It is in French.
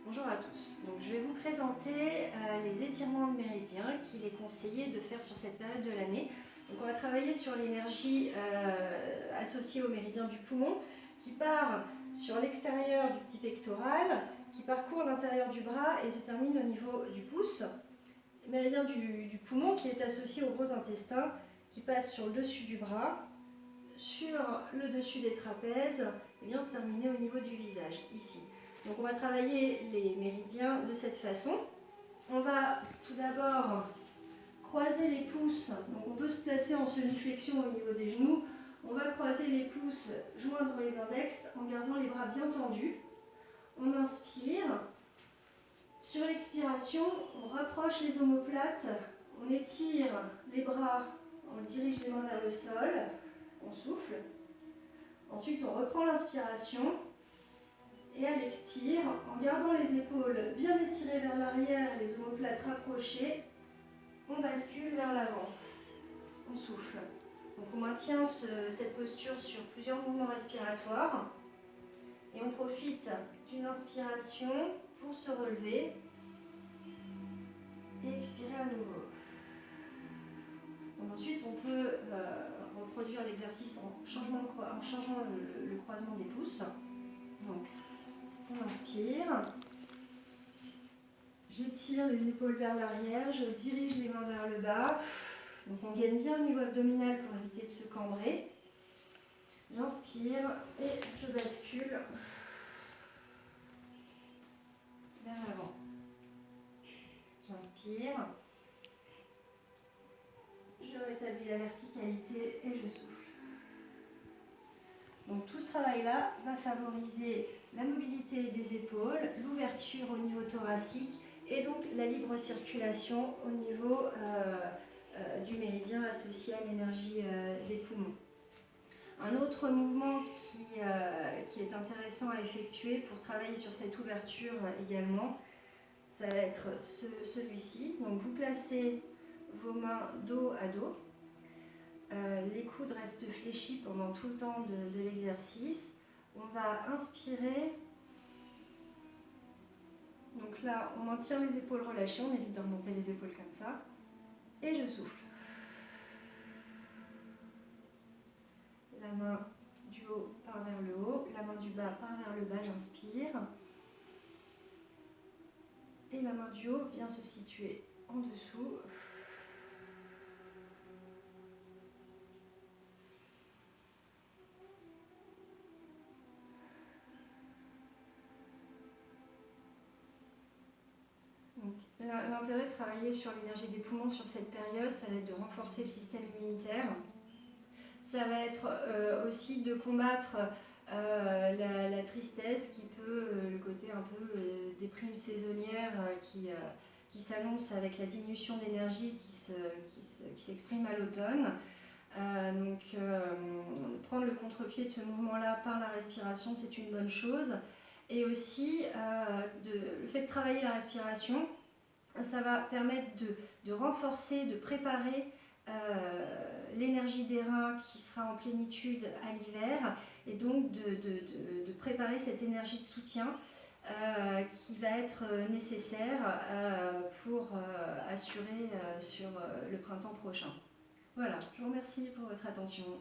Bonjour à tous. Donc, je vais vous présenter les étirements de méridien qu'il est conseillé de faire sur cette période de l'année. Donc, on va travailler sur l'énergie associée au méridien du poumon qui part sur l'extérieur du petit pectoral, qui parcourt l'intérieur du bras et se termine au niveau du pouce. Le méridien du poumon qui est associé au gros intestin qui passe sur le dessus du bras, sur le dessus des trapèzes et vient se terminer au niveau du visage, ici. Donc on va travailler les méridiens de cette façon. On va tout d'abord croiser les pouces. Donc on peut se placer en semi-flexion au niveau des genoux. On va croiser les pouces, joindre les index en gardant les bras bien tendus. On inspire. Sur l'expiration, on rapproche les omoplates. On étire les bras, on dirige les mains vers le sol. On souffle. Ensuite, on reprend l'inspiration. Et à l'expire, en gardant les épaules bien étirées vers l'arrière, les omoplates rapprochées, on bascule vers l'avant. On souffle. Donc on maintient cette posture sur plusieurs mouvements respiratoires. Et on profite d'une inspiration pour se relever et expirer à nouveau. Donc ensuite, on peut reproduire l'exercice en changeant le croisement des pouces. Donc, on inspire. J'étire les épaules vers l'arrière, je dirige les mains vers le bas. Donc on gagne bien au niveau abdominal pour éviter de se cambrer. J'inspire et je bascule vers l'avant. J'inspire. Je rétablis la verticalité et je souffle. Donc tout ce travail-là va favoriser la mobilité des épaules, l'ouverture au niveau thoracique et donc la libre circulation au niveau du méridien associé à l'énergie des poumons. Un autre mouvement qui est intéressant à effectuer pour travailler sur cette ouverture également, ça va être celui-ci. Donc vous placez vos mains dos à dos. Les coudes restent fléchis pendant tout le temps de l'exercice. On va inspirer. Donc là, on maintient les épaules relâchées, on évite de remonter les épaules comme ça. Et je souffle. La main du haut part vers le haut, la main du bas part vers le bas, j'inspire. Et la main du haut vient se situer en dessous. L'intérêt de travailler sur l'énergie des poumons sur cette période, ça va être de renforcer le système immunitaire. Ça va être aussi de combattre la tristesse qui peut, le côté un peu déprime saisonnière qui s'annonce avec la diminution d'énergie qui s'exprime à l'automne. Prendre le contre-pied de ce mouvement-là par la respiration, c'est une bonne chose. Et aussi, le fait de travailler la respiration, ça va permettre de renforcer, de préparer l'énergie des reins qui sera en plénitude à l'hiver et donc de préparer cette énergie de soutien qui va être nécessaire pour assurer sur le printemps prochain. Voilà, je vous remercie pour votre attention.